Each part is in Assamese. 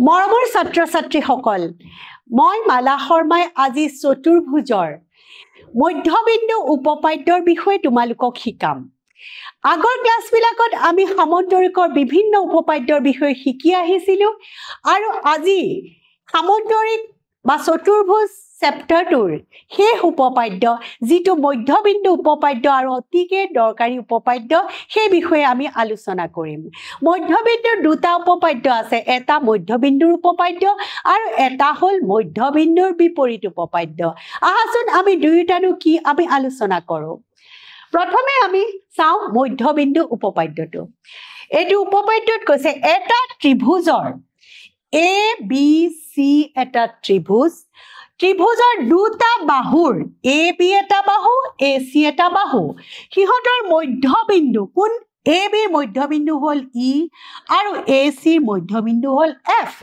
মৰমৰ ছাত্ৰ-ছাত্ৰীসকল মই মালা শৰ্মাই আজি চতুৰ্ভুজৰ মধ্যবিন্দু উপপাদ্যৰ বিষয়ে তোমালোকক শিকাম আগৰ ক্লাছবিলাকত আমি সামন্তৰিকৰ বিভিন্ন উপপাদ্যৰ বিষয়ে শিকি আহিছিলো আৰু আজি সামন্তৰিক বা চতুৰ্ভুজ চেপ্টাৰটোৰ সেই উপপাদ্য যিটো মধ্যবিন্দু উপপাদ্য আৰু অতিকে দৰকাৰী উপপাদ্য সেই বিষয়ে আমি আলোচনা কৰিম মধ্যবিন্দুৰ দুটা উপপাদ্য আছে এটা মধ্যবিন্দুৰ উপপাদ্য আৰু এটা হ'ল মধ্যবিন্দুৰ বিপৰীত উপপাদ্য আহাচোন আমি দুয়োটানো কি আমি আলোচনা কৰোঁ প্ৰথমে আমি চাও মধ্যবিন্দু উপপাদ্যটো এটো উপপাদ্যত কৈছে এটা ত্ৰিভুজৰ এ বি সি এটা ত্ৰিভুজ ত্ৰিভুজৰ দুটা বাহুৰ এ বি এটা বাহু এ সি এটা বাহু হিহতৰ মধ্যবিন্দু কোন এ বি মধ্যবিন্দু হল ই আৰু এ সি মধ্যবিন্দু হল এফ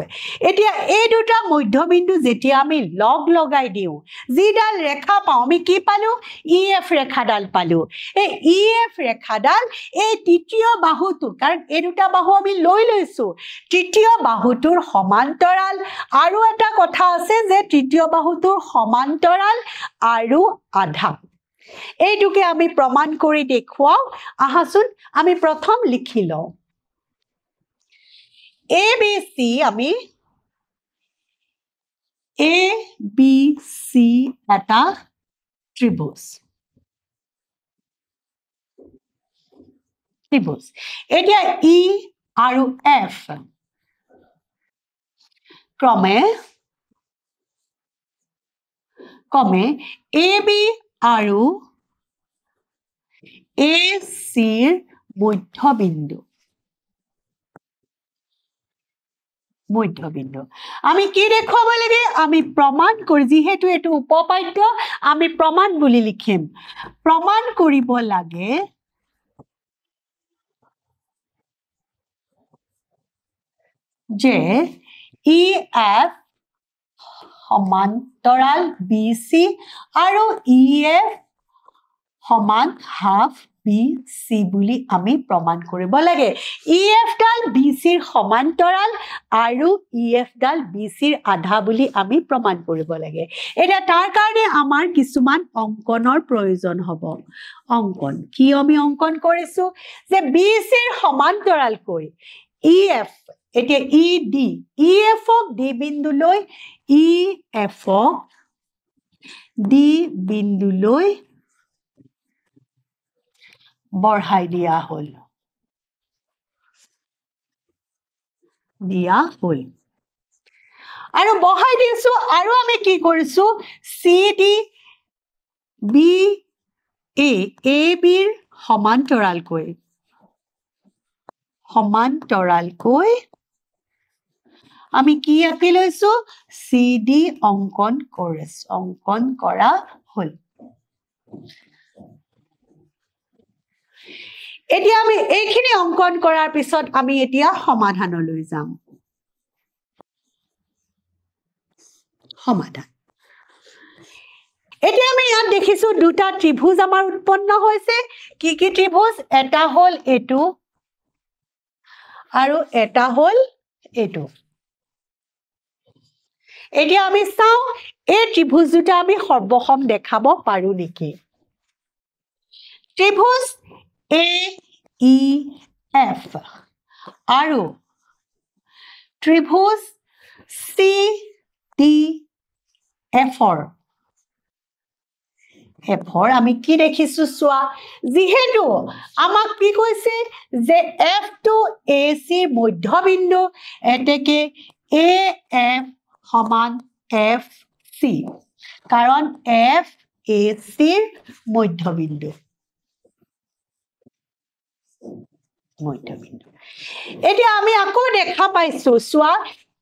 এতিয়া এই দুটা মধ্যবিন্দু যেতিয়া আমি লগ লগাই দিও যিডাল ৰেখা পাও আমি কি পালো ই এফ ৰেখাডাল পালো এই ই এফ ৰেখাডাল এই তৃতীয় বাহুটো কাৰণ এই দুটা বাহু আমি লৈ লৈছো তৃতীয় বাহুটোৰ সমান্তৰাল আৰু এটা কথা আছে যে তৃতীয় বাহুটোৰ সমান্তৰাল আৰু আধা এইটোকে আমি প্ৰমাণ কৰি দেখুৱাও আহাচোন আমি প্ৰথম লিখি লওঁ এ বি সি আমি এ বি সি এটা ত্ৰিভুজ এতিয়া ই আৰু এফ ক্ৰমে এ বি আৰু এ সিৰ মধ্যবিন্দু আমি কি দেখুৱাব লাগে আমি প্ৰমাণ কৰি যিহেতু এটো উপপাদ্য আমি প্ৰমাণ বুলি লিখিম প্ৰমাণ কৰিব লাগে যে ই এফ সমান্তৰাল বি সি আৰু ই এফ সমান হাফ বি সি বুলি আমি প্ৰমাণ কৰিব লাগে ই এফ ডাল বি সিৰ সমান্তৰাল আৰু ই এফ ডাল বি সিৰ আধা বুলি আমি প্ৰমাণ কৰিব লাগে এটা তাৰ কাৰণে আমাৰ কিছুমান অঙ্কনৰ প্ৰয়োজন হ'ব অঙ্কন কি আমি অঙ্কন কৰিছো যে বি সিৰ সমান্তৰাল কৈ ই এফ এতিয়া ই ডি ই এফ ক ডি বিন্দুলৈ ই এফ ক ডি বিন্দুলৈ বঢ়াই দিয়া হল আৰু বঢ়াই দিছো আৰু আমি কি কৰিছো সি ডি বি এ বিৰ সমান্তৰালকৈ আমি কি আঁকি লৈছো সি ডি অঙ্কন কৰা হল এতিয়া আমি এইখিনি অঙ্কন কৰাৰ পিছত আমি এতিয়া সমাধানলৈ যাম সমাধান এতিয়া আমি ইয়াত দেখিছো দুটা ত্ৰিভুজ আমাৰ উৎপন্ন হৈছে কি কি ত্ৰিভুজ এটা হল এটো আৰু এটা হল এটো এতিয়া আমি চাও এই ত্ৰিভুজ দুটা আমি সৰ্বসম দেখাব পাৰো নেকি ত্ৰিভুজ এ ই এফ আৰু ত্ৰিভুজ সি ডি এফৰ আমি কি দেখিছো চোৱা যিহেতু আমাক কি কৈছে যে এফ টু এ সি মধ্যবিন্দু এতেকে এ এফ সমান এফ সি কাৰণ এফ এ সিৰ মধ্যবিন্দু এতিয়া আমি আকৌ দেখা পাইছো চোৱা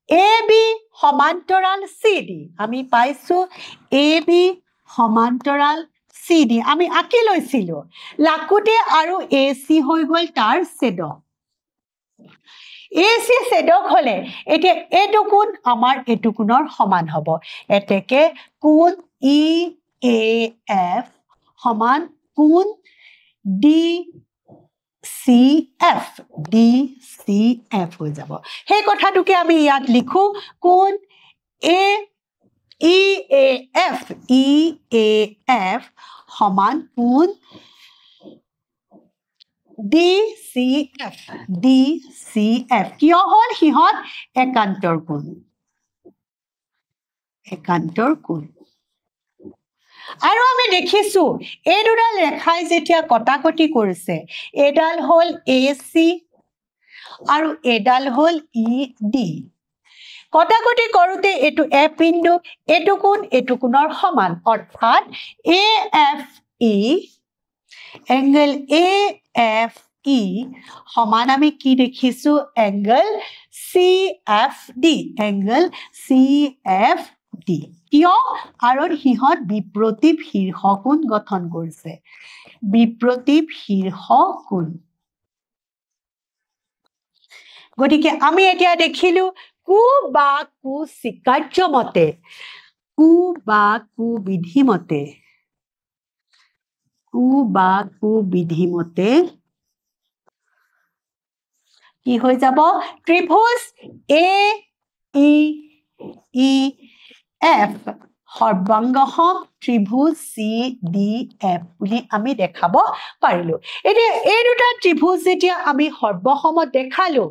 এ বি সমান্তৰাল সি ডি আমি পাইছো এ বি সমান্তৰাল সি ডি আমি আঁকি লৈছিলো লাকুতে আৰু এ সি হৈ গল তাৰ ছেদক এ সি ছেদক হলে এতিয়া এটো কোণ আমাৰ এটো কোণৰ সমান হ'ব এতেকে কোণ ই এ এফ সমান কোণ ডি CF DCF হৈ যাব সেই কথাটোকে আমি ইয়াত লিখো কোন EAF সমান কোন DCF কিয় হল হিহত একান্তৰ কোণ আৰু আমি দেখিছো এই দুডাল ৰেখাই যেতিয়া কটাকটি কৰিছে এডাল হল AC আৰু এডাল হল ED কটাকটি কৰোতে এটো F বিন্দু এটো কোণৰ সমান অৰ্থাৎ AFE angle AFE সমান আমি কি দেখিছো angle CFD কিয় কাৰণ হিহত বিপ্ৰতীপ শীৰ্ষকোণ গঠন কৰিছে বিপ্ৰতীপ শীৰ্ষকোণ গতিকে আমি এতিয়া দেখিলো কু বা কু স্বীকাৰ্যমতে কু বা কু বিধিমতে কি হৈ যাব ত্ৰিভুজ AEF সৰ্বাংগসম ত্ৰিভুজ CDF বুলি আমি দেখাব পাৰিলো এতিয়া এই দুটা ত্ৰিভুজ যেতিয়া আমি সৰ্বসমত দেখালো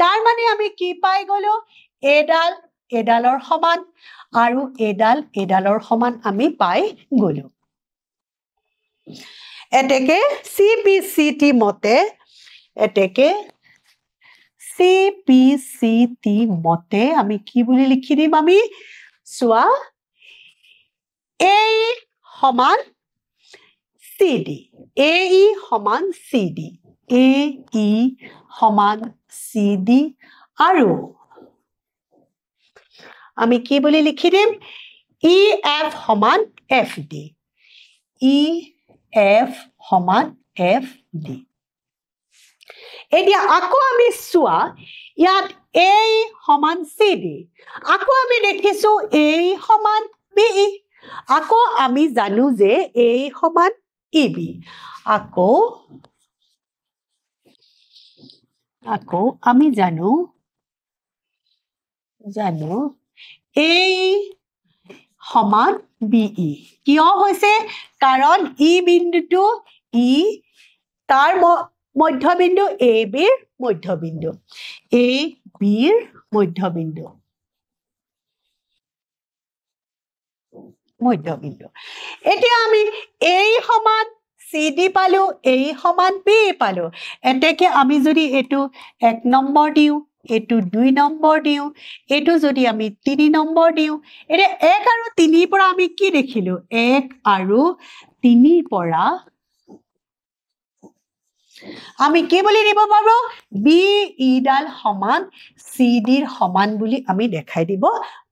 তাৰ মানে আমি কি পাই গলো এডালৰ সমান আৰু এডালৰ সমান আমি পাই গলো এতেকে CPCT মতে আমি কি বুলি লিখি দিম আমি সোয়া AE সমান CD আৰু আমি কি বুলি লিখি দিম EF সমান FD এতিয়া আকৌ আমি সোয়া ইয়াত A সমান CD আকৌ আমি দেখিছো A সমান BE আকৌ আমি জানো যে A সমান EB আকৌ আমি জানো A সমান BE কিয় হৈছে কাৰণ ই বিন্দুটো তাৰ মধ্যবিন্দু AB ৰ মধ্যবিন্দু এতিয়া আমি A সমান CD পালো A সমান B পালো এতেকে আমি যদি এটো 1 নম্বৰ দিও এটো 2 নম্বৰ দিও এটো যদি আমি 3 নম্বৰ দিও এৰে 1 আৰু 3 পৰা আমি কি দেখিলো 1 আৰু 3 পৰা আমি কি বুলি দিব পাৰো BE ডাল সমান CD ৰ সমান বুলি আমি দেখাই দিব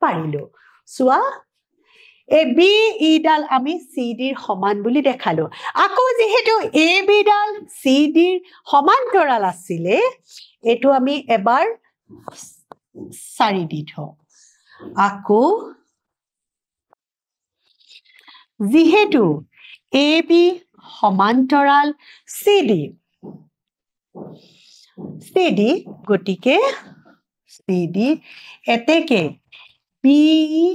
পাৰিলো সোয়া A BE ডাল আমি CD ৰ সমান বুলি দেখালো আকৌ যেহেতু AB ডাল CD ৰ সমান্তৰাল আছিলে এটো আমি এবাৰ 4 দি থও আকৌ যেহেতু AB সমান্তৰাল CD গটিকে CD এতেকে BE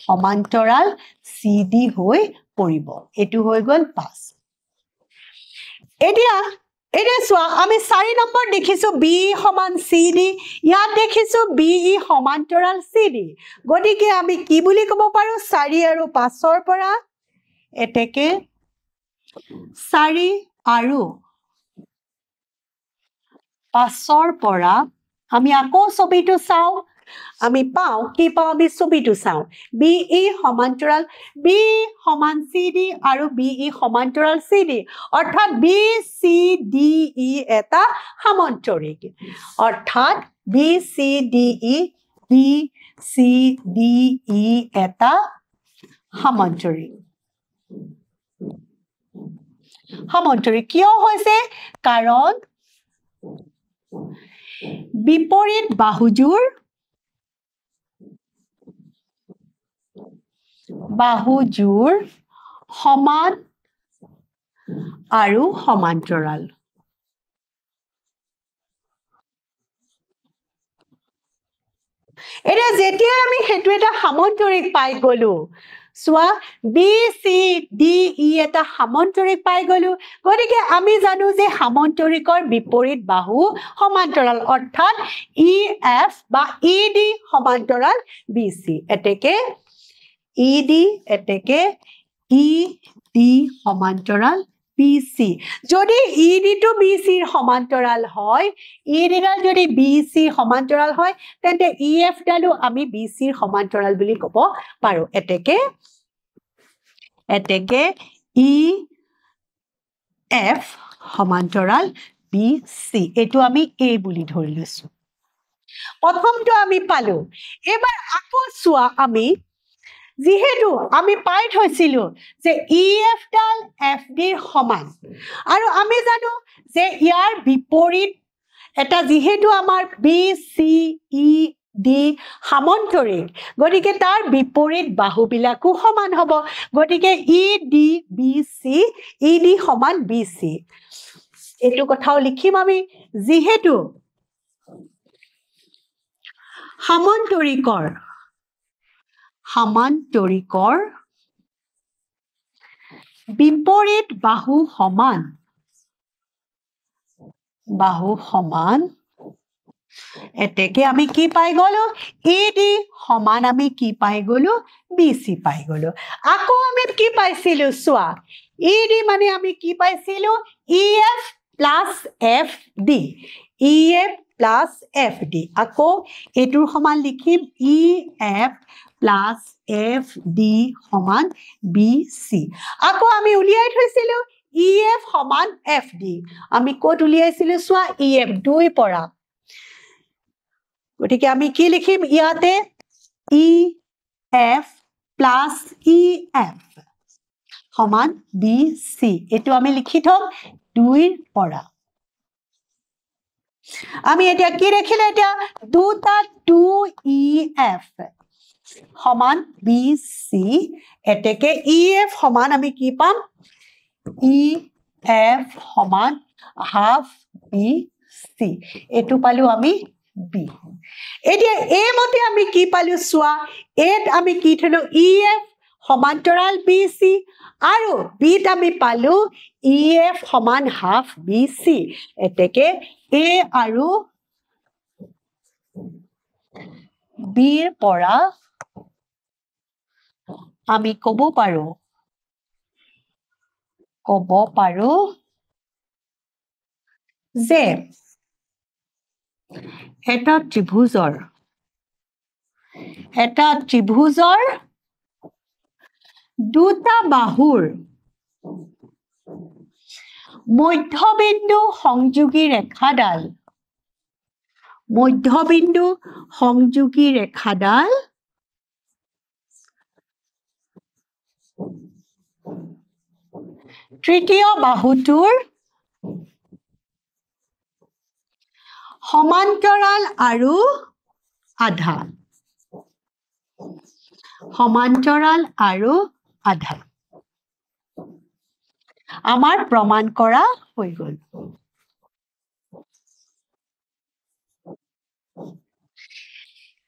সমান্তৰাল CD হৈ পৰিব এটো হৈ গল 5 এতিয়া সোয়া আমি 4 নম্বৰ দেখিছো BE সমান CD ইয়াত দেখিছো BE সমান্তৰাল CD গটিকে আমি কি বুলি কব পাৰো 4 আৰু 5 ৰ পৰা এতেকে 4 আৰু 5 ৰ পৰা আমি আকৌ ছবিটো চাও আমি পাও কি পাও আমি ছবিটো চাও BE সমান্তৰাল B সমান CD আৰু BE সমান্তৰাল CD অৰ্থাৎ BCDE এটা সমান্তৰিক অৰ্থাৎ BCDE এটা সমান্তৰিক কিয় হৈছে কাৰণ বিপৰীত বাহুজোৰ সমান আৰু সমান্তৰাল এটা যেতিয়া আমি হেতু এটা সামন্তৰিক পাই গলো সোয়া বি সি ডি ই এটা সামন্তৰিক পাই গলো গতিকে আমি জানো যে সামন্তৰিকৰ বিপৰীত বাহু সমান্তৰাল অৰ্থাৎ ই এফ বা ই ডি সমান্তৰাল বি সি এতেকে ই ডি এতেকে ই ডি সমান্তৰাল BC যদি ED to BC সমান্তৰাল হয় ED ডাল যদি BC সমান্তৰাল হয় তেন্তে EF ডালো আমি BC সমান্তৰাল বুলি ক'ব পাৰো এতেকে EF সমান্তৰাল BC এটো আমি A বুলি ধৰি লৈছো প্ৰথমটো আমি পালো এবাৰ আকৌ সোয়া আমি যেহেতু আমি পাই থৈছিলো যে EF ডাল FD সমান আৰু আমি জানো যে ইয়াৰ বিপৰীত এটা যেহেতু আমাৰ BCED সামন্তৰিক গতিকে তাৰ বিপৰীত বাহুবিলাকো সমান হ'ব গতিকে ED সমান BC এটো কথাও লিখিম আমি যেহেতু সামান্তৰিকৰ বিপৰীত বাহু সমান এতেকে আমি কি পাই গলো ED সমান আমি কি পাই গলো BC পাই গলো আকৌ আমি কি পাইছিলো সোয়া ED মানে আমি কি পাইছিলো EF plus FD EF plus FD আকৌ এটোৰ সমান লিখিম EF plus FD সমান BC আকৌ আমি উলিয়াই থৈছিলো EF সমান FD আমি কোট উলিয়াইছিলো সোয়া EF 2 পৰা গতিকে আমি কি লিখিম ইয়াতে EF plus EF সমান BC এটো আমি লিখি থম 2 পৰা আমি এটা কি দেখিলে এটা দুটা 2EF সমান BC এতেকে EF সমান আমি কি পাম EF সমান half BC এটো পালো আমি B এতিয়া এই মতে আমি কি পালো সোয়া এত আমি কি থলো EF সমান্তৰাল BC আৰু B ত আমি পালো EF সমান half BC এতেকে A আৰু B ৰ পৰা আমি কব পাৰো যে এটা ত্ৰিভুজৰ দুটা বাহুৰ মধ্যবিন্দু সংযোগী ৰেখাডাল তৃতীয় বাহুটোৰ সমান্তৰাল আৰু আধা আমাৰ প্ৰমাণ কৰা হৈ গল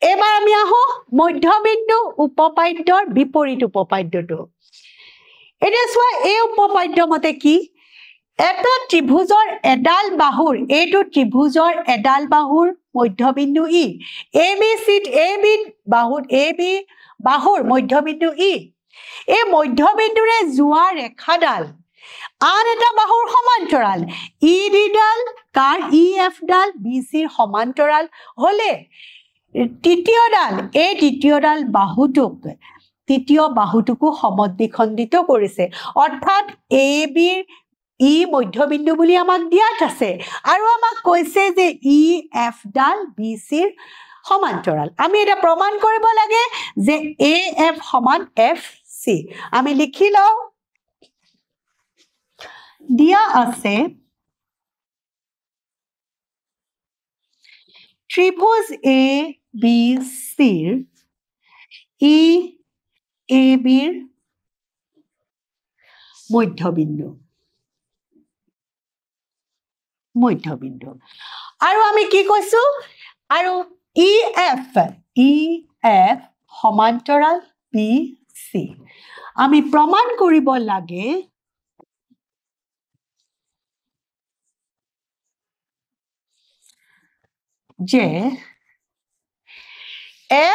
এবাৰ আমি আহো মধ্যবিন্দু উপপাদ্যৰ বিপৰীত উপপাদ্যটো এটা সোয়া এই উপপাদ্য মতে কি এটা ত্ৰিভুজৰ এডাল বাহুৰ এইটো ত্ৰিভুজৰ এডাল বাহুৰ মধ্যবিন্দু ই ABC বাহুৰ মধ্যবিন্দু ই এই মধ্যবিন্দুৰে যোৱা ৰেখাডাল আন এটা বাহুৰ সমান্তৰাল ED ডাল কাৰ EF ডাল BC ৰ সমান্তৰাল হলে তৃতীয় ডাল বাহুটোকো সমদ্বিখণ্ডিত কৰিছে অৰ্থাৎ AB ই মধ্যবিন্দু বুলি আমাক দিয়াত আছে আৰু আমাক কৈছে যে EF ডাল BC ৰ সমান্তৰাল আমি এটা প্ৰমাণ কৰিব লাগে যে AF সমান FC আমি লিখি লও দিয়া আছে ত্ৰিভুজ ABC ৰ EAB ৰ মধ্যবিন্দু আৰু আমি কি কৈছো আৰু EF EF সমান্তৰাল BC আমি প্ৰমাণ কৰিব লাগে যে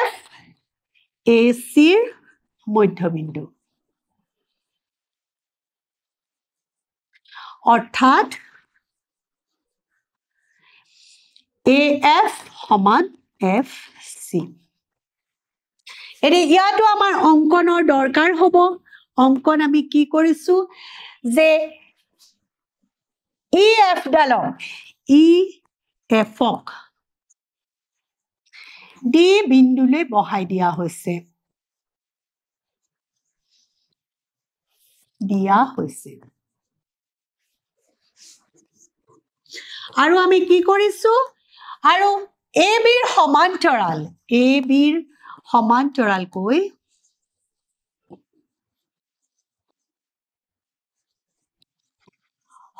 FAC ৰ মধ্যবিন্দু অৰ্থাৎ AF সমান FC এনে ইয়াতো আমাৰ অঙ্কনৰ দৰকাৰ হ'ব অঙ্কন আমি কি কৰিছো যে EF ডালক EF-ক D বিন্দুলৈ বহাই দিয়া হৈছে আৰু আমি কি কৰিছো আৰু AB ৰ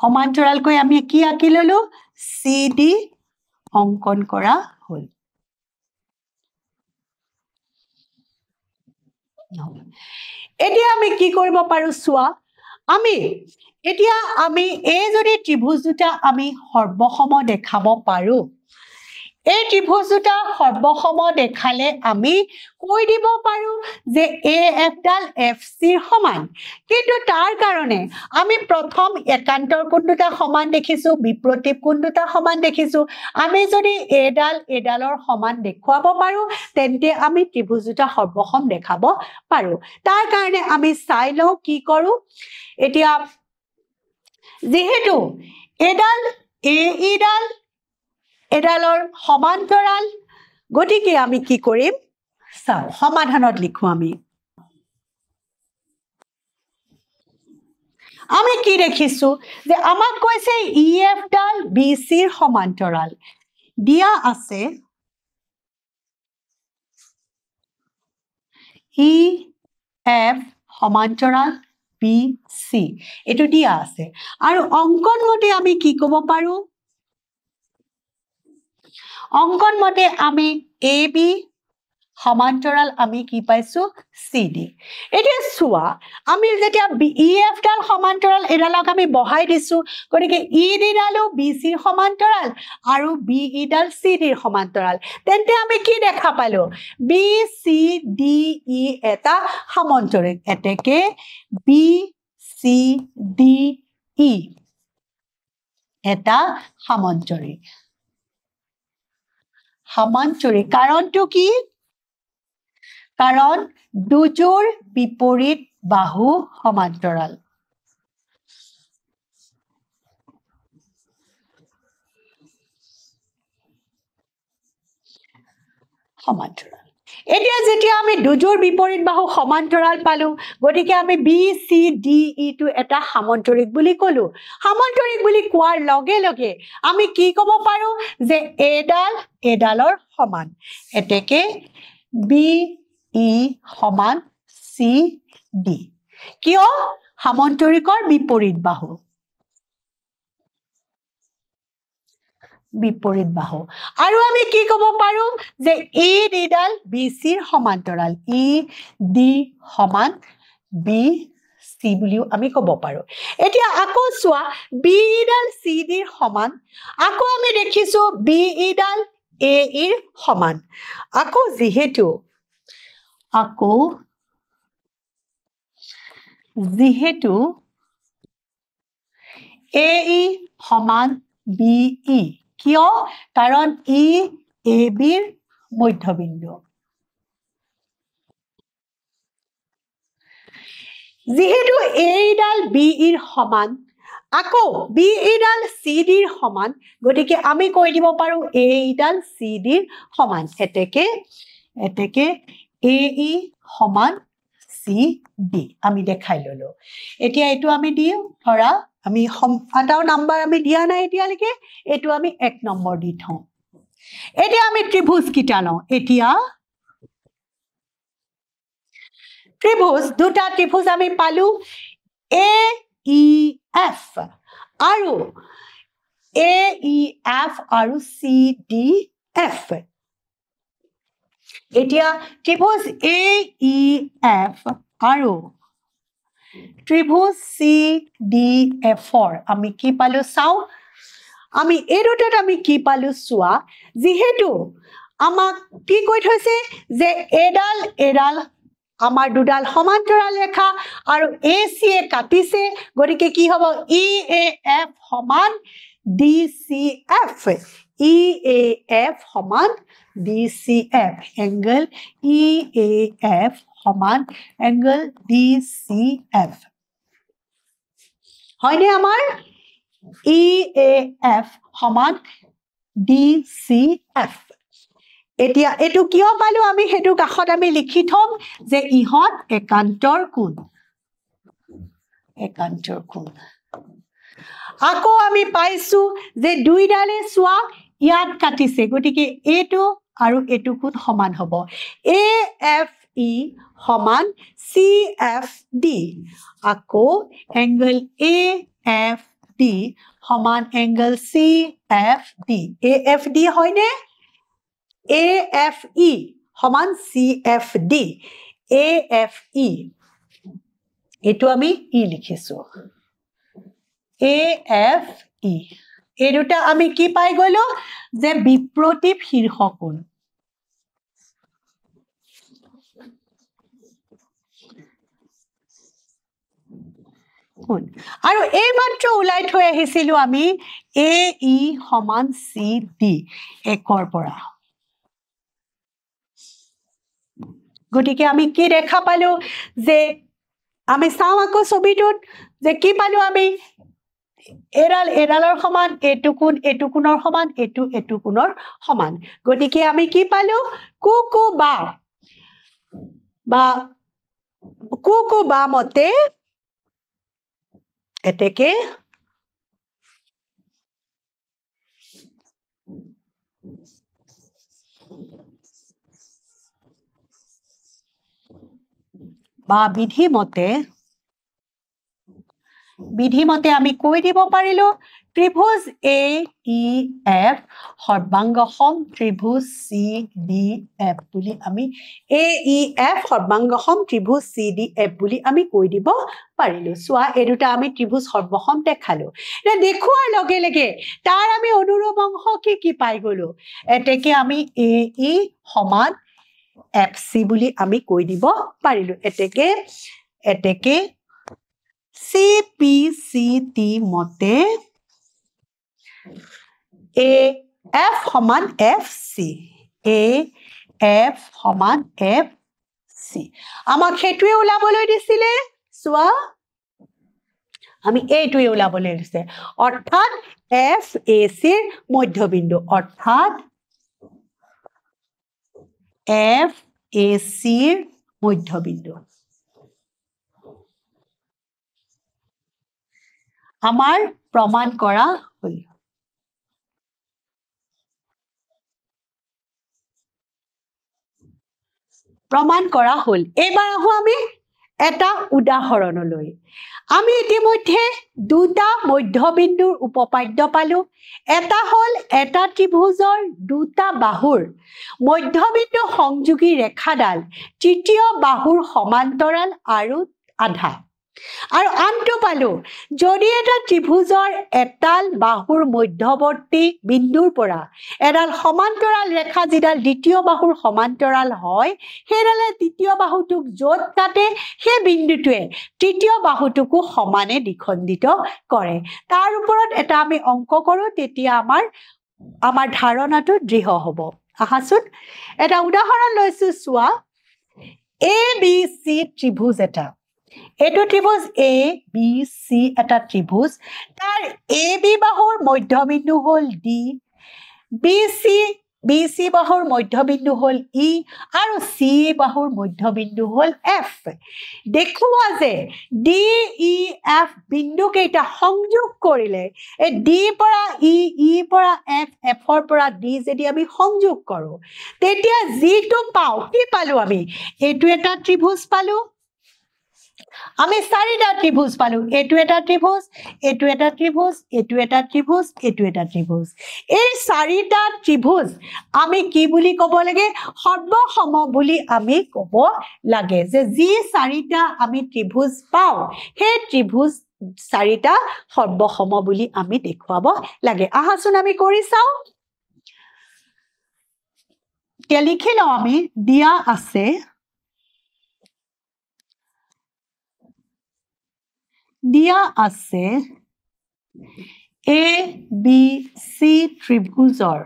সমান্তৰালকৈ আমি কি আঁকি ললো CD অঙ্কন কৰা হল এতিয়া আমি কি কৰিব পাৰো চোৱা আমি এতিয়া আমি এই যদি ত্ৰিভুজ দুটা আমি সৰ্বসম দেখাব পাৰো এই ত্ৰিভুজ দুটা সৰ্বসম দেখালে আমি কৈ দিব পাৰো যে AF ডাল FC ৰ সমান কিন্তু তাৰ কাৰণে আমি প্ৰথম একান্তৰ কোণ দুটা সমান দেখিছো বিপ্ৰতীপ কোণ দুটা সমান দেখিছো আমি যদি A ডালৰ সমান দেখুৱাব পাৰো তেন্তে আমি ত্ৰিভুজ দুটা সৰ্বসম দেখাব পাৰো তাৰ কাৰণে আমি চাই লও কি কৰো এতিয়া যেহেতু এডালৰ সমান্তৰাল গতিকে আমি কি কৰিম চাও সমাধানত লিখো আমি কি দেখিছো যে আমাক কৈছে EF ডাল BC ৰ সমান্তৰাল দিয়া আছে EF সমান্তৰাল BC এটো দিয়া আছে আৰু অঙ্কন মতে আমি কি কব পাৰো অঙ্কন মতে আমি AB সমান্তৰাল আমি কি পাইছো CD এটা চোৱা আমি যেতিয়া EF ডাল সমান্তৰাল এডালক আমি বহাই দিছো গতিকে ED ডালো BC ৰ সমান্তৰাল আৰু BE ডাল CD ৰ সমান্তৰাল তেন্তে আমি কি দেখা পালো BCDE এটা সমান্তৰিক এতেকে BCDE এটা সমান্তৰিক কাৰণটো কি কাৰণ দুজোৰ বিপৰীত বাহু সমান্তৰাল এতিয়া যেতিয়া আমি দুজোৰ বিপৰীত বাহু সমান্তৰাল পালো গতিকে আমি BCDE টো এটা সমান্তৰিক বুলি কলো সমান্তৰিক বুলি কোৱাৰ লগে লগে আমি কি কব পাৰো যে এডালৰ সমান এতেকে BE সমান CD কিয় সমান্তৰিকৰ বিপৰীত বাহু আৰু আমি কি কব পাৰো যে ED ডাল BC ৰ সমান্তৰাল ED সমান BC বুলিও আমি কব পাৰো এতিয়া আকৌ চোৱা BE ডাল CD ৰ সমান আকৌ আমি দেখিছো BE ডাল AE ৰ সমান আকৌ যেহেতু AE সমান BE কিয় কাৰণ AB ৰ মধ্যবিন্দু যেহেতু AE ডাল BE ৰ সমান আকৌ BE ডাল CD ৰ সমান গতিকে আমি কৈ দিব পাৰো AE ডাল CD ৰ সমান এতেকে AE সমান CD আমি দেখাই ললো এতিয়া এটো আমি দিও ধৰা আমি আটাও নাম্বাৰ আমি দিয়া নাই এতিয়ালৈকে এটো আমি 1 নম্বৰ দি থওঁ এতিয়া আমি ত্ৰিভুজ কিটা লওঁ এতিয়া ত্ৰিভুজ দুটা ত্ৰিভুজ আমি পালো AEF আৰু CDF এতিয়া ত্ৰিভুজ AEF আৰু ত্ৰিভুজ CDF আমি কি পালো চাও আমি এই দুটাত আমি কি পালো চোৱা যেহেতু আমাক কি কৈ থৈছে যে এডাল আমাৰ দুডাল সমান্তৰাল ৰেখা আৰু AC এ কাটিছে গতিকে কি হ'ব EAF সমান DCF EAF সমান DCF angle EAF সমান angle DCF হয়নে আমাৰ EAF সমান DCF এতিয়া এটো কিয় পালো আমি হেতু কাখত আমি লিখি থম যে ইহত একান্তৰ কোণ আকৌ আমি পাইছো যে দুইডালে সোয়া ইয়াত কাটিছে গটিকে এটো আৰু এটো কোণ সমান হ'ব AFE সমান CFD আকৌ angle AFD সমান angle CFD AFD হয়নে AFE সমান CFD AFE এটো আমি ই লিখিছো AFE এই দুটা আমি কি পাই গলো যে বিপ্ৰতীপ শীৰ্ষকোণ আৰু এই মাত্ৰ উলাই থৈ আহিছিলো আমি AE সমান CD একৰ পৰা গটিকে আমি কি দেখা পালো যে আমি চাও আকৌ ছবিটোত যে কি পালো আমি এডালৰ সমান এটু কোণৰ সমান এটু কোণৰ সমান গটিকে আমি কি পালো কু বা মতে এতেকে বা বিধি মতে আমি কৈ দিব পাৰিলো ত্ৰিভুজ AEF সৰ্বাংগসম ত্ৰিভুজ CDF বুলি আমি AEF সৰ্বাংগসম ত্ৰিভুজ CDF বুলি আমি কৈ দিব পাৰিলো সোয়া এই দুটা আমি ত্ৰিভুজ সৰ্বসম দেখালো এটা দেখুৱাৰ লগে লগে তাৰ আমি অনুৰূপ অংশ কি পাই গলো এতেকে আমি AE সমান FC বুলি আমি কৈ দিব পাৰিলো এতেকে CPCT মতে AF সমান FC AF সমান FC আমাক হেতুৱে উলাবলৈ দিছিলে সোয়া আমি এইটোৱে উলাবলৈ দিছে অৰ্থাৎ FAC ৰ মধ্যবিন্দু অৰ্থাৎ FAC ৰ মধ্যবিন্দু আমাৰ প্ৰমাণ কৰা হল এবাৰ আহো আমি এটা উদাহৰণলৈ আমি ইতিমধ্যে দুটা মধ্যবিন্দুৰ উপপাদ্য পালো এটা হল এটা ত্ৰিভুজৰ দুটা বাহুৰ মধ্যবিন্দু সংযোগী ৰেখাডাল তৃতীয় বাহুৰ সমান্তৰাল আৰু আধা আৰু আনটো পালো যদি এটা ত্ৰিভুজৰ এটাল বাহুৰ মধ্যৱৰ্তী বিন্দুৰ পৰা এডাল সমান্তৰাল ৰেখা যিডাল দ্বিতীয় বাহুৰ সমান্তৰাল হয় হেৰালে তৃতীয় বাহুটোক যত কাটে হে বিন্দুটোৱে তৃতীয় বাহুটোকো সমানে দ্বিখণ্ডিত কৰে তাৰ ওপৰত এটা আমি অংক কৰো তেতিয়া আমাৰ ধাৰণাটো দৃঢ় হ'ব আহাসুন এটা উদাহৰণ লৈছো সোয়া ABC ত্ৰিভুজ এটা এটো ত্ৰিভুজ ABC এটা ত্ৰিভুজ তাৰ AB বাহুৰ মধ্যবিন্দু হল D BC বাহুৰ মধ্যবিন্দু হল E আৰু C বাহুৰ মধ্যবিন্দু হল F দেখুৱা যে DEF বিন্দু কেইটা সংযোগ কৰিলে এই D পৰা E পৰা F ৰ পৰা D যদি আমি সংযোগ কৰো তেতিয়া যিটো পাও কি পালো আমি এটো এটা ত্ৰিভুজ পালো আমি চাৰিটা ত্ৰিভুজ পালো এটো এটা ত্ৰিভুজ এটো এটা ত্ৰিভুজ এটো এটা ত্ৰিভুজ এটো এটা ত্ৰিভুজ এই চাৰিটা ত্ৰিভুজ আমি কি বুলি ক'ব লাগে সৰ্বসম বুলি আমি ক'ব লাগে যে যি চাৰিটা আমি ত্ৰিভুজ পাও সেই ত্ৰিভুজ চাৰিটা সৰ্বসম বুলি আমি দেখুৱাব লাগে আহাচোন আমি কৰি চাও তে লিখি লও আমি দিয়া আছে দিয়া আছে A B C ত্ৰিভুজৰ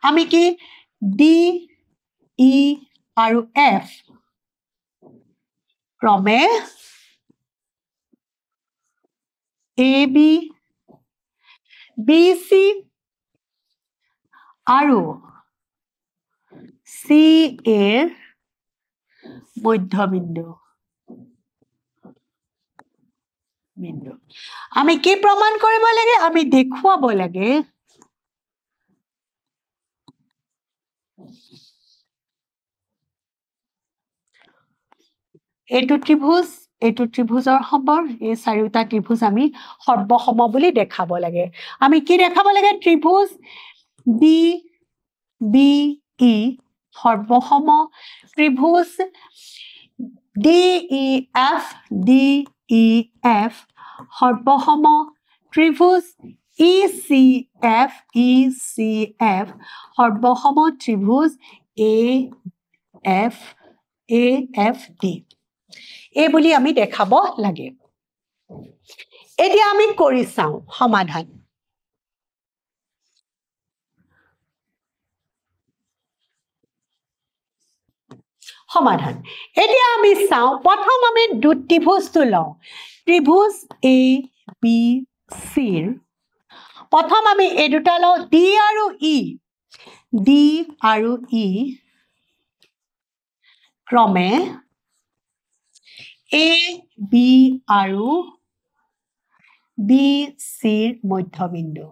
আমি কি D E আৰু F ক্ৰমে A B B C আৰু C A মধ্যবিন্দু আমি কি প্ৰমাণ কৰিব লাগে আমি দেখুৱাব লাগে এটো ত্ৰিভুজৰ খবৰ এই চাৰিটা ত্ৰিভুজ আমি সৰ্বসম বুলি দেখাব লাগে আমি কি দেখাব লাগে ত্ৰিভুজ D B E সৰ্বসম ত্ৰিভুজ D E F সৰ্বসম ত্ৰিভুজ E C F সৰ্বসম ত্ৰিভুজ A F D এই বুলি আমি দেখাব লাগে এতিয়া আমি কৰি চাও সমাধান এতিয়া আমি চাও প্ৰথম আমি ত্ৰিভুজটো লও ত্ৰিভুজ A B C প্ৰথম আমি এই দুটা লও D আৰু E ক্ৰমে A B আৰু B C মধ্যবিন্দু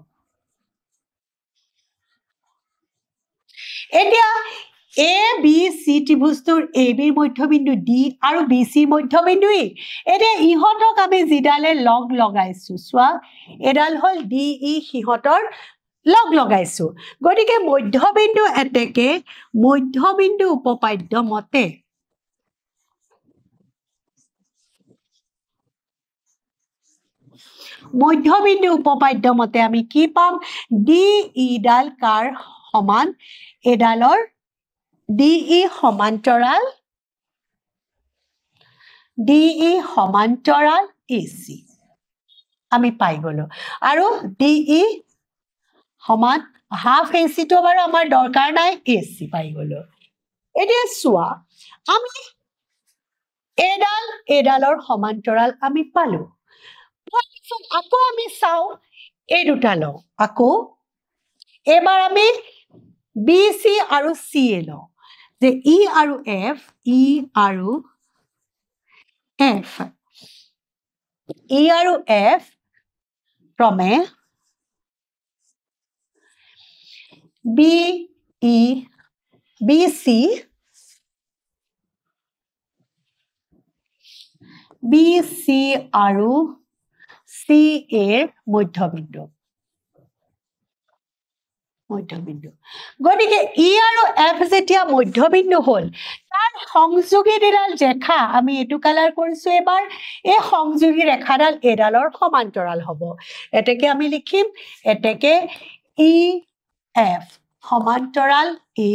এতিয়া A B C ত্ৰিভুজটোৰ A B মধ্যবিন্দু D আৰু B C মধ্যবিন্দু এতিয়া ইহতক আমি জিডালে লগ লগাইছো সোৱা এডাল হল D E হিহতৰ লগ লগাইছো গটিকে মধ্যবিন্দু এতেকে মধ্যবিন্দু উপপাদ্য মতে আমি কি পাম D E ডাল কাৰ সমান এডালৰ D E সমান্তৰাল AC আমি পাই গলো আৰু D E সমান হাফ AC তো বাৰু আমাৰ দৰকাৰ নাই AC পাই গলো এতিয়া সোৱা আমি এডালৰ সমান্তৰাল আমি পালো আকৌ আমি চাও এই দুটা লও আকৌ এবাৰ আমি B C আৰু C লও যে E আৰু F ক্ৰমে B C আৰু C A মধ্যবিন্দু গটিকে E আৰু F যেতিয়া মধ্যবিন্দু হল তাৰ সংযোগী দিৰাল ৰেখা আমি এটো কালাৰ কৰিছো এবাৰ এই সংযোগী ৰেখাডাল এডালৰ সমান্তৰাল হ'ব এতেকে আমি লিখিম এতেকে E F সমান্তৰাল A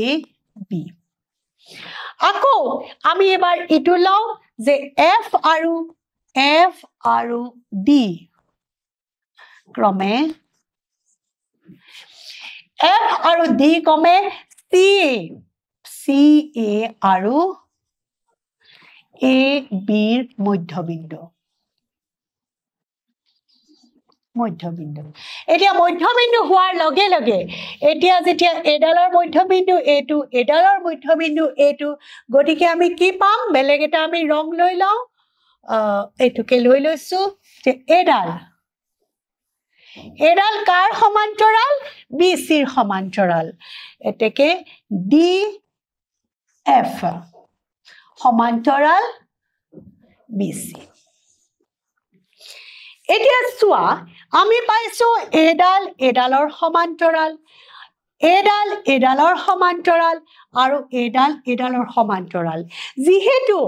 B আকৌ আমি এবাৰ ইটো লও যে F আৰু D ক্ৰমে F আৰু D ক্ৰমে C A আৰু A B মধ্যবিন্দু এতিয়া মধ্যবিন্দু হোৱাৰ লগে লগে এতিয়া যেতিয়া এডালৰ মধ্যবিন্দু এটো গটিকে আমি কি পাম বেলেগ এটা আমি ৰং লৈ লও এটোকে লৈ লৈছো যে এডাল কাৰ সমান্তৰাল BC ৰ সমান্তৰাল এতেকে D F সমান্তৰাল BC এতিয়া চোৱা আমি পাইছো এডালৰ সমান্তৰাল এডালৰ সমান্তৰাল আৰু এডালৰ সমান্তৰাল যেহেতু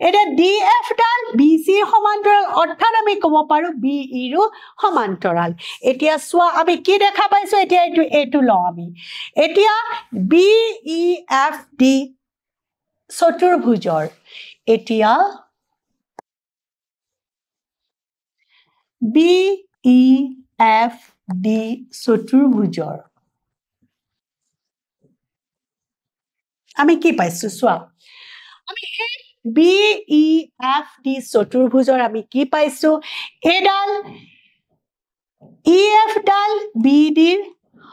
এটা DF ডাল BC সমান্তৰাল অৰ্থাৎ আমি ক'ব পাৰো BE ৰো সমান্তৰাল এতিয়া চোৱা আমি কি দেখা পাইছো এতিয়া এটো লওঁ আমি এতিয়া BEFD চতুৰ্ভুজৰ এতিয়া BEFD চতুৰ্ভুজৰ আমি কি পাইছো চোৱা আমি BEFD চতুৰ্ভুজৰ আমি কি পাইছো এডাল EF ডাল BD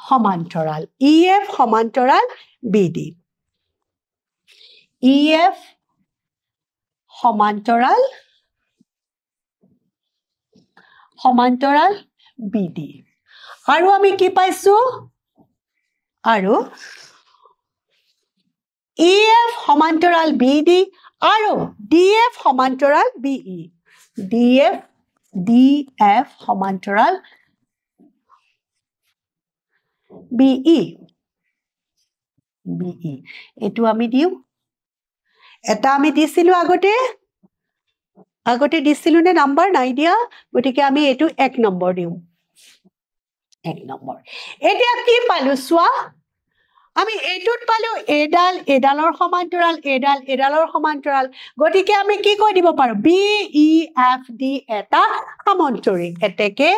সমান্তৰাল EF সমান্তৰাল BD EF সমান্তৰাল BD আৰু আমি কি পাইছো আৰু EF সমান্তৰাল BD আৰু DF সমান্তৰাল BE DF সমান্তৰাল BE এটো আমি দিও এটা আমি দিছিলো আগতে দিছিলো নে নাম্বার নাই দিয়া গটিকে আমি এটো 1 নম্বৰ দিও 1 নম্বৰ এতিয়া কি পালো চোৱা আমি এটোত পালো এডালৰ সমান্তৰাল গটিকে আমি কি কৈ দিব পাৰো BEFD এটা সমান্তৰিক এতেকে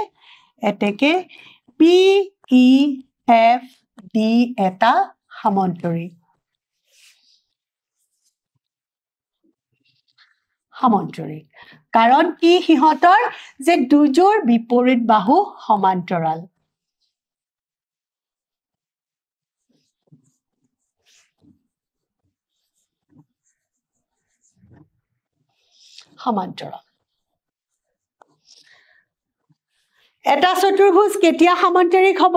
BEFD এটা সমান্তৰিক কাৰণ কি হিহঁতৰ যে দুজোৰ বিপৰীত বাহু সমান্তৰাল এটা চতুৰ্ভুজ কেতিয়া সমান্তৰিক হ'ব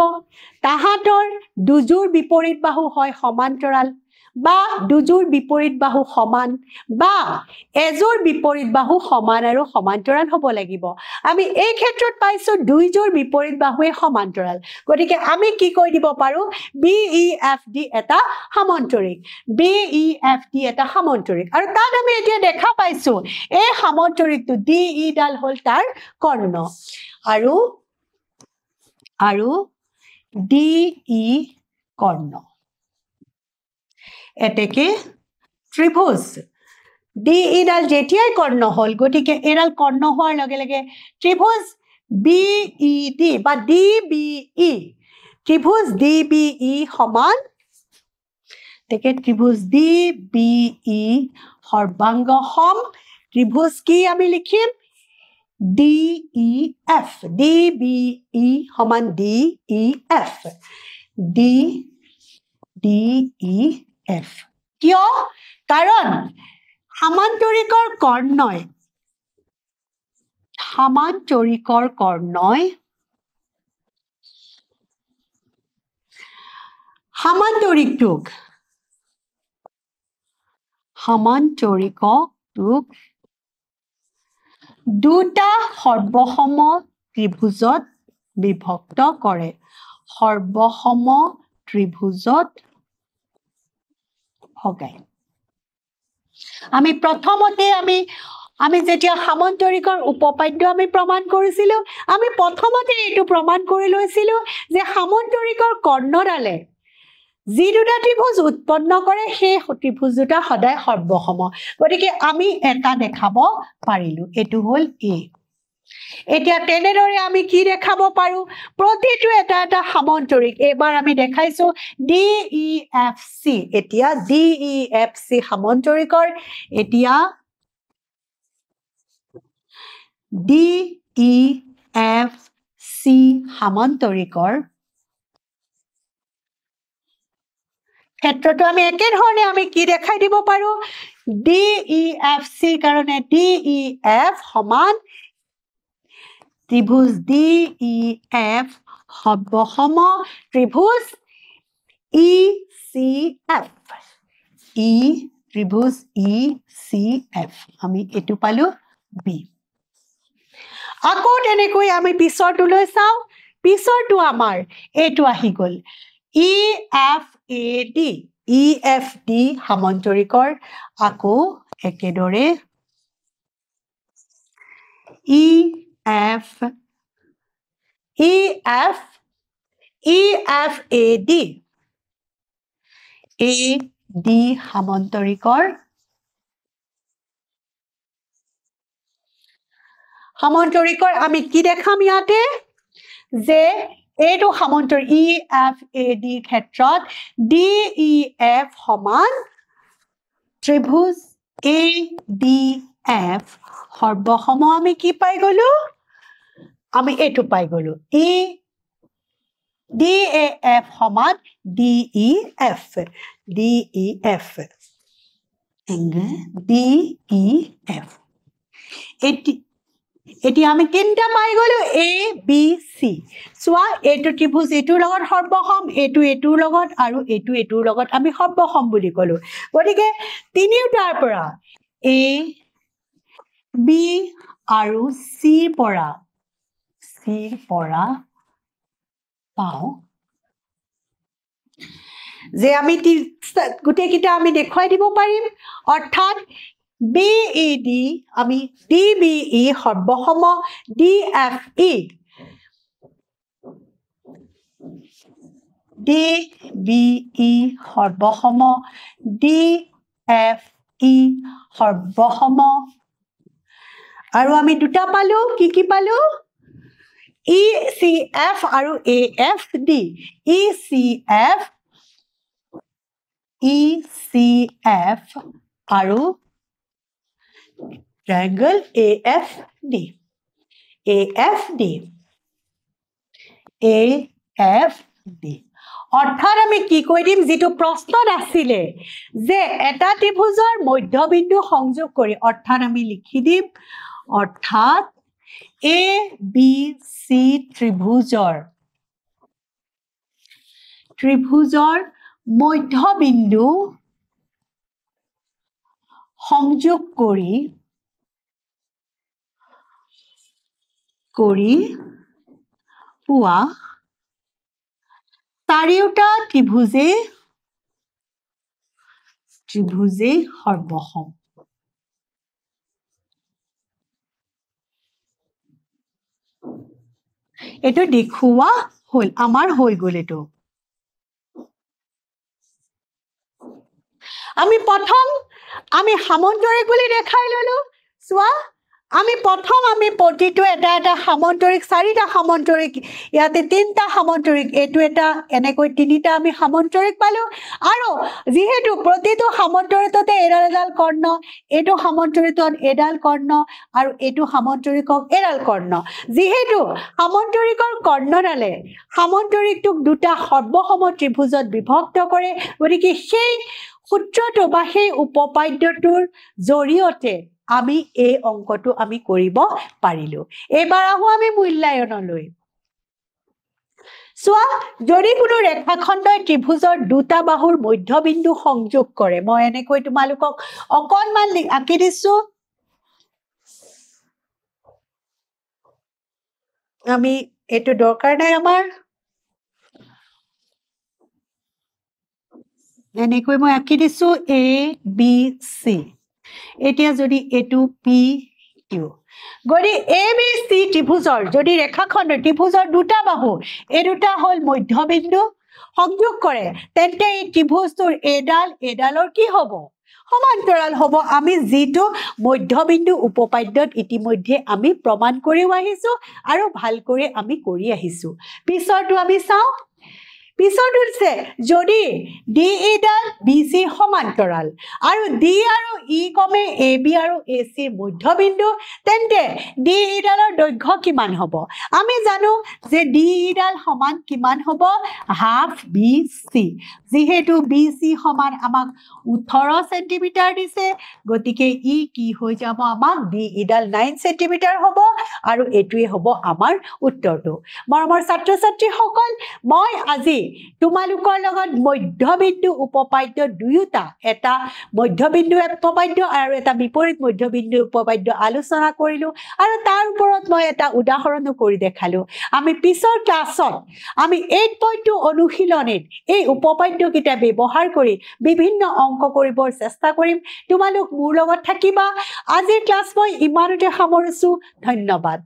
তাহাতৰ দুজোৰ বিপৰীত বাহু হয় সমান্তৰাল বা দুজোৰ বিপৰীত বাহু সমান বা এজোৰ বিপৰীত বাহু সমান আৰু সমান্তৰাল হ'ব লাগিব আমি এই ক্ষেত্ৰত পাইছো দুইজোৰ বিপৰীত বাহুৱে সমান্তৰাল গতিকে আমি কি কৈ দিব পাৰো BEFD এটা সমান্তৰিক আৰু তাত আমি এতিয়া দেখা পাইছো এই সমান্তৰিকটো DE ডাল হল তাৰ কৰ্ণ আৰু DE কৰ্ণ এতেকে ত্ৰিভুজ DE ডাল যেতিয়াই কৰ্ণ হল গটিকে এডাল কৰ্ণ হোৱাৰ লগে লগে ত্ৰিভুজ BED বা DBE ত্ৰিভুজ DBE সমান তেকে ত্ৰিভুজ DBE সৰ্বাংগ সম ত্ৰিভুজ কি আমি লিখিম DEF DBE সমান DEF DEF কিয় কাৰণ সমান্তৰিকৰ কৰ্ণয় সমান্তৰিকক দুটা সৰ্বসম ত্ৰিভুজত বিভক্ত কৰে সৰ্বসম ত্ৰিভুজত ভগায় আমি প্ৰথমতে আমি যেতিয়া সমান্তৰিকৰ উপপাদ্য আমি প্ৰমাণ কৰিছিলো আমি প্ৰথমতে এটো প্ৰমাণ কৰি লৈছিলো যে সমান্তৰিকৰ কৰ্ণডালে যি দুটা ত্ৰিভুজ উৎপন্ন কৰে সেই ত্ৰিভুজ দুটা সদায় সৰ্বসম গতিকে আমি এটা দেখাব পাৰিলো এটো হল A এতিয়া তেনেদৰে আমি কি দেখাব পাৰো প্ৰতিটো এটা সমান্তৰিক এবাৰ আমি দেখাইছো DEFC এতিয়া DEFC সমান্তৰিকৰ এতিয়া DEFC সমান্তৰিকৰ ক্ষেত্ৰটো আমি একে ধৰণে আমি কি দেখাই দিব পাৰো DEFC কাৰণে DEF সমান ত্ৰিভুজ DEF সৰ্বসম ত্ৰিভুজ ECF ত্ৰিভুজ ECF আমি এটু পালো B আকৌ তেনেকৈ আমি পিছৰটোলৈ চাও পিছৰটো আমাৰ এটু আহি গল EFD সমান্তৰিকৰ আকৌ একেদৰে EFAD AD সমান্তৰিকৰ আমি কি দেখাম ইয়াতে যে এইটো সমান্তৰিক EFAD ক্ষেত্ৰত DEF সমান ত্ৰিভুজ ADF সৰ্বসম আমি কি পাই গলো আমি এটু পাই গলো DAF সমান DEF এটি আমি তিনটা পাই গলো ABC সোয়া এটু ত্রিভুজ এটুৰ লগত সৰ্বসম এটুৰ লগত আৰু এটুৰ লগত আমি সৰ্বসম বুলি কলো গতিকে তিনিটাৰ পৰা A B আৰু C পৰা পাও যে আমি গুটে কিটা আমি দেখুৱাই দিব পাৰিম অৰ্থাৎ BED আমি DBE সৰ্বসম DFE সৰ্বসম DFE সৰ্বসম আৰু আমি দুটা পালো কি পালো ECF আৰু AFD ECF আৰু triangle AFD অৰ্থাৎ আমি কি কৈ দিম যেটো প্ৰশ্নত আছিলে যে এটা ত্ৰিভুজৰ মধ্যবিন্দু সংযোগ কৰি অৰ্থাৎ আমি লিখি দিম অৰ্থাৎ ABC ত্ৰিভুজৰ মধ্যবিন্দু সংযোগ কৰি পোৱা চাৰিওটা ত্ৰিভুজে সৰ্বসম এটো দেখুৱা হল আমাৰ হৈ গল এটো আমি প্ৰথম আমি সমান্তৰিক বুলি দেখাই ললো সোৱা আমি প্ৰথম আমি প্ৰতিটো এটা সমান্তৰিক চাৰিটা সমান্তৰিক ইয়াতে তিনটা সমান্তৰিক এটো এটা এনেকৈ তিনিটা আমি সমান্তৰিক পালো আৰু যেহেতু প্ৰতিটো সমান্তৰিকতে এডাল কৰ্ণ এটো সমান্তৰিকত এডাল কৰ্ণ আৰু এটো সমান্তৰিকক এডাল কৰ্ণ যেহেতু সমান্তৰিকৰ কৰ্ণডালে সমান্তৰিকটোক দুটা সৰ্বসম ত্ৰিভুজত বিভক্ত কৰে গতিকে সেই সূত্ৰটো বা সেই উপপাদ্যটোৰ জৰিয়তে আমি এই অংকটো আমি কৰিব পাৰিলো এবাৰ আহো আমি মূল্যায়নলৈ সোৱা যদি কোনো ৰেখাখণ্ডই ত্ৰিভুজৰ দুটা বাহুৰ মধ্যবিন্দু সংযোগ কৰে মই এনেকৈ তোমালোকক অকনমান আঁকি দিছো আমি এটো দৰকাৰ নাই আমাৰ এনেকৈ মই আঁকি দিছো ABC এতিয়া যদি এটু PQ গৰি ABC ত্ৰিভুজৰ যদি ৰেখাখণ্ড ত্ৰিভুজৰ দুটা বাহু এই দুটা হল মধ্যবিন্দু সংযোগ কৰে তেন্তে এই ত্ৰিভুজটোৰ এডালৰ কি হ'ব সমান্তৰাল হ'ব আমি যেটো মধ্যবিন্দু উপপাদ্যত ইতিমধ্যে আমি প্ৰমাণ কৰিও আহিছো আৰু ভাল কৰি আমি কৰি আহিছো পিছৰটো আমি চাও পিছৰটো আছে যদি DE ডাল BC সমান্তৰাল আৰু D আৰু E কমে AB আৰু AC মধ্যবিন্দু তেন্তে DE ডালৰ দৈৰ্ঘ্য কিমান হ'ব আমি জানো যে DE ডাল সমান কিমান হ'ব হাফ BC যেহেতু BC সমান আমাক 18 সেন্টিমিটাৰ দিছে গতিকে ই কি হৈ যাব আমাক DE ডাল 9 সেন্টিমিটাৰ হ'ব আৰু এটুৱে হ'ব আমাৰ উত্তৰটো মৰমৰ ছাত্ৰ ছাত্ৰী সকল মই আজি তোমালোকৰ লগত মধ্যবিন্দু উপপাদ্য দুয়োটা এটা মধ্যবিন্দু উপপাদ্য আৰু এটা বিপৰীত মধ্যবিন্দু উপপাদ্য আলোচনা কৰিলো আৰু তাৰ ওপৰত মই এটা উদাহৰণো কৰি দেখালো আমি পিছৰ ক্লাছত আমি 8.2 অনুশীলনীত এই উপপাদ্যকেইটা ব্যৱহাৰ কৰি বিভিন্ন অংক কৰিবৰ চেষ্টা কৰিম তোমালোক মোৰ লগত থাকিবা আজিৰ ক্লাছ মই ইমানতে সামৰিছো ধন্যবাদ